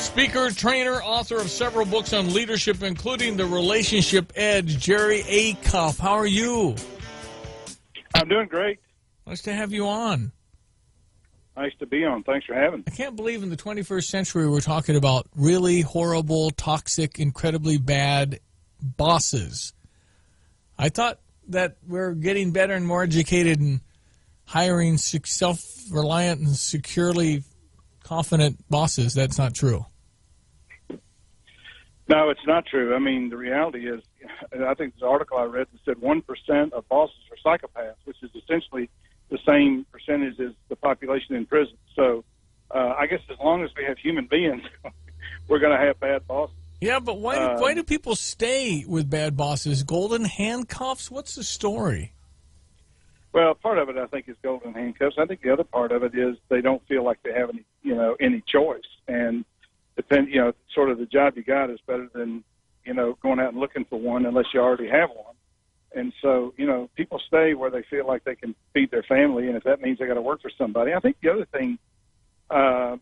Speaker, trainer, author of several books on leadership, including The Relationship Edge, Jerry Acuff. How are you? I'm doing great. Nice to have you on. Nice to be on. Thanks for having me. I can't believe in the 21st century we're talking about really horrible, toxic, incredibly bad bosses. I thought that we're getting better and more educated and hiring self-reliant and securely confident bosses. That's not true. No, it's not true. I mean, the reality is, I think this article I read that said 1% of bosses are psychopaths, which is essentially the same percentage as the population in prison. So I guess as long as we have human beings, we're going to have bad bosses. Yeah, but why do people stay with bad bosses? Golden handcuffs? What's the story? Well, part of it, I think, is golden handcuffs. I think the other part of it is they don't feel like they have any choice. And sort of the job you got is better than, going out and looking for one unless you already have one. And so, people stay where they feel like they can feed their family, and if that means they got to work for somebody. I think the other thing that,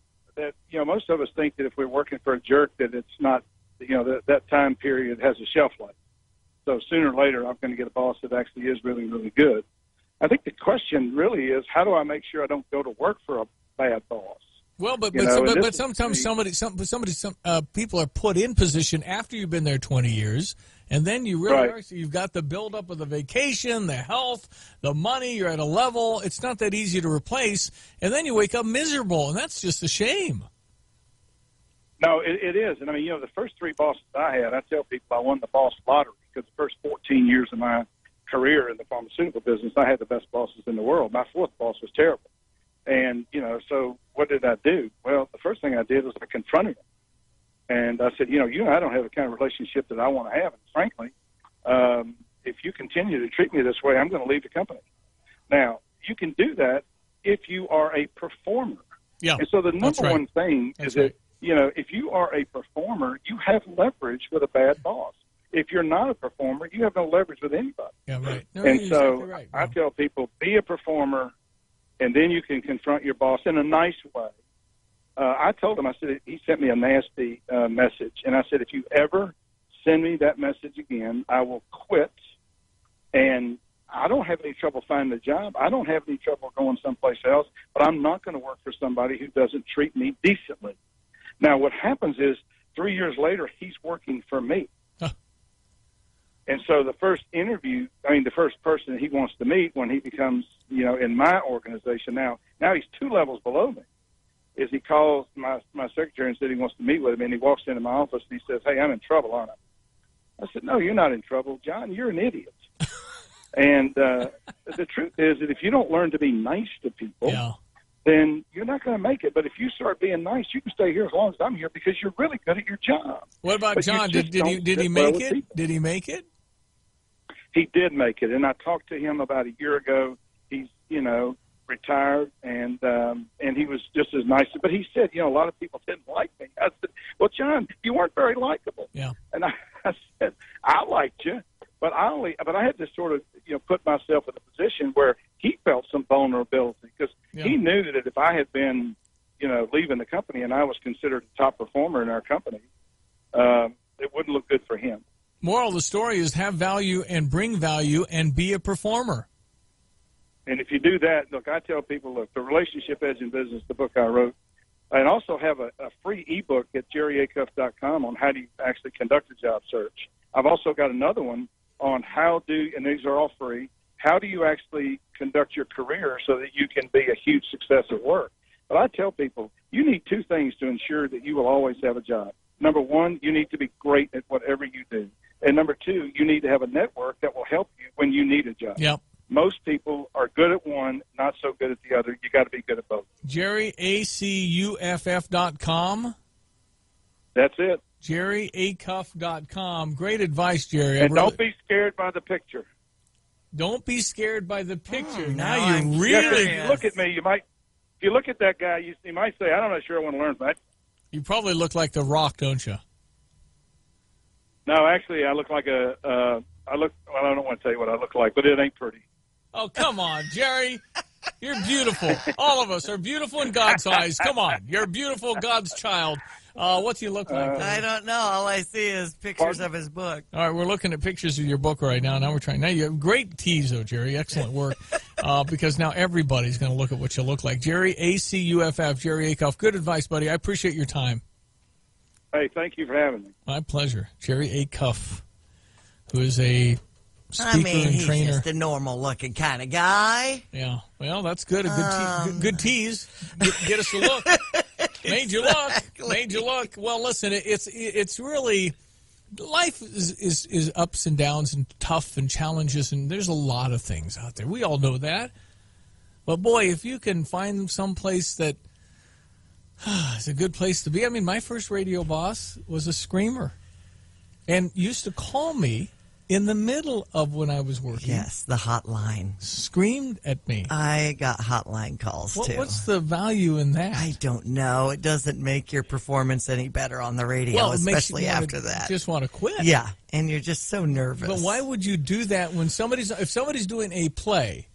most of us think that if we're working for a jerk that it's not, that time period has a shelf life. So sooner or later, I'm going to get a boss that actually is really, really good. I think the question really is, how do I make sure I don't go to work for a bad boss? Well, but sometimes people are put in position after you've been there 20 years, and then you really are. So you've got the buildup of the vacation, the health, the money. You're at a level. It's not that easy to replace, and then you wake up miserable, and that's just a shame. No, it is. And, I mean, the first three bosses I had, I tell people I won the boss lottery because the first 14 years of my career in the pharmaceutical business, I had the best bosses in the world. My fourth boss was terrible. And, so what did I do? Well, the first thing I did was I confronted him. And I said, I don't have the kind of relationship that I want to have. And frankly, if you continue to treat me this way, I'm going to leave the company. Now, you can do that if you are a performer. Yeah, and so the number one thing is that, if you are a performer, you have leverage with a bad boss. If you're not a performer, you have no leverage with anybody. Yeah, right. No, and so exactly right. I tell people, be a performer, and then you can confront your boss in a nice way. I told him, I said, he sent me a nasty message, and I said, if you ever send me that message again, I will quit, and I don't have any trouble finding a job. I don't have any trouble going someplace else, but I'm not going to work for somebody who doesn't treat me decently. Now, what happens is 3 years later, he's working for me. Huh. And so the first person that he wants to meet when he becomes, in my organization now he's 2 levels below me, is he calls my secretary and said he wants to meet with him, and he walks into my office and he says, hey, I'm in trouble, aren't I? I said, no, you're not in trouble, John. You're an idiot. And the truth is that if you don't learn to be nice to people, then you're not going to make it. But if you start being nice, you can stay here as long as I'm here because you're really good at your job. What about John? Did he make it? Did he make it? He did make it, and I talked to him about a year ago. He's, retired, and he was just as nice. But he said, a lot of people didn't like me. I said, well, John, you weren't very likable. Yeah. And I said, I liked you, but I had to sort of, put myself in a position where he felt some vulnerability because he knew that if I had been, leaving the company and I was considered a top performer in our company, it wouldn't look good for him. Moral of the story is have value and bring value and be a performer. And if you do that, look, I tell people, look, The Relationship Edge in Business, the book I wrote, and also have a free ebook at jerryacuff.com on how do you actually conduct a job search. I've also got another one on and these are all free, how do you actually conduct your career so that you can be a huge success at work. But I tell people, you need 2 things to ensure that you will always have a job. Number 1, you need to be great at whatever you do. And number 2, you need to have a network that will help you when you need a job. Yep. Most people are good at one, not so good at the other. You got to be good at both. JerryAcuff.com. That's it. JerryAcuff.com. Great advice, Jerry. And don't be scared by the picture. Don't be scared by the picture. Oh, now I'm you really if you look at me, if you look at that guy, you might say, I'm not sure I want to learn from that. You probably look like The Rock, don't you? No, actually, I look like I don't want to tell you what I look like, but it ain't pretty. Oh, come on, Jerry. You're beautiful. All of us are beautiful in God's eyes. Come on. You're beautiful, God's child. What's he look like? I don't know. All I see is pictures of his book. All right, we're looking at pictures of your book right now. Now we're trying. Now you have great tease, though, Jerry. Excellent work. Because now everybody's going to look at what you look like. Jerry, Acuff, Jerry Acuff. Good advice, buddy. I appreciate your time. Hey, thank you for having me. My pleasure. Jerry Acuff, who is a speaker and trainer. He's just a normal-looking kind of guy. Yeah. Well, that's good. A good tease. Get us a look. Made you look. Made you look. Well, listen, it's really life is ups and downs and tough and challenges, and there's a lot of things out there. We all know that. But boy, if you can find some place that is a good place to be. I mean, my first radio boss was a screamer, and used to call me in the middle of when I was working. Yes, the hotline. Screamed at me. I got hotline calls, too. What's the value in that? I don't know. It doesn't make your performance any better on the radio, especially after that. Just want to quit. Yeah, and you're just so nervous. But why would you do that when if somebody's doing a play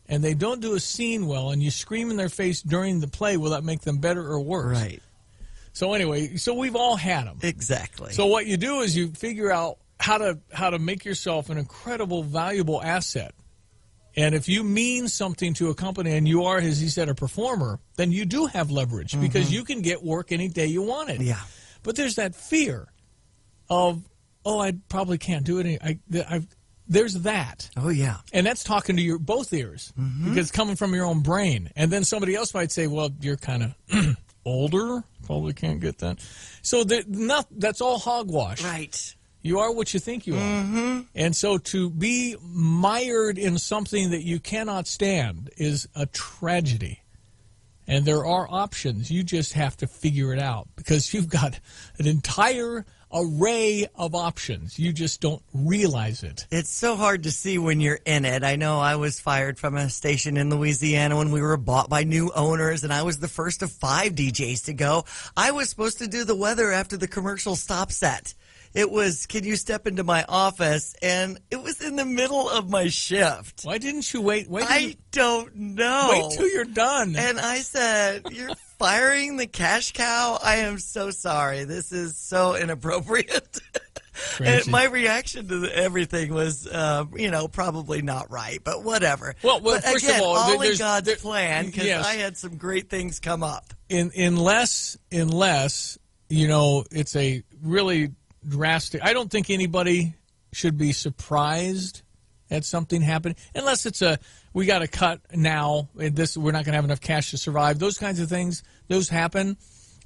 and they don't do a scene well and you scream in their face during the play, will that make them better or worse? Right. So anyway, we've all had them. Exactly. So what you do is you figure out how to make yourself an incredible, valuable asset. And if you mean something to a company and you are, as he said, a performer, then you do have leverage because you can get work any day you want it. Yeah. But there's that fear of, I probably can't do it. There's that. Oh, yeah. And that's talking to your both ears because it's coming from your own brain. And then somebody else might say, well, you're kind of older, probably can't get that. So that's all hogwash. Right. You are what you think you are. And so to be mired in something that you cannot stand is a tragedy. And there are options. You just have to figure it out because you've got an entire array of options. You just don't realize it. It's so hard to see when you're in it. I know I was fired from a station in Louisiana when we were bought by new owners, and I was the first of 5 DJs to go. I was supposed to do the weather after the commercial stop set. It was, can you step into my office? And it was in the middle of my shift. Why didn't you wait? I don't know. Wait till you're done. And I said, you're firing the cash cow? I am so sorry. This is so inappropriate. And my reaction to everything was, probably not right, but whatever. Well but first again, of all, in God's plan, because I had some great things come up. Unless, it's a really drastic. I don't think anybody should be surprised at something happening unless it's we got to cut now. We're not going to have enough cash to survive. Those kinds of things, those happen.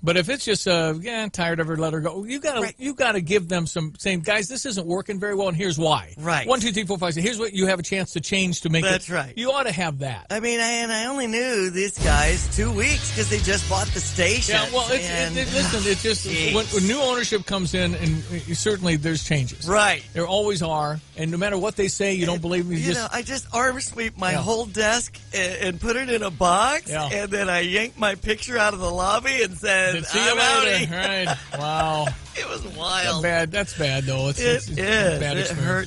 But if it's just tired of her, let her go. You got to give them some saying, guys, this isn't working very well, and here's why. Right. 1, 2, 3, 4, 5, 6. Here's what you have a chance to change to make it. That's right. You ought to have that. I mean, and I only knew these guys 2 weeks because they just bought the station. Yeah, well, listen, it's just when new ownership comes in, and certainly there's changes. Right. There always are, and no matter what they say, you don't believe me. I just arm sweep my whole desk and put it in a box, and then I yanked my picture out of the lobby and said, I'm out. Right. Wow. It was wild. That's bad, though. It's is. a bad experience. It hurt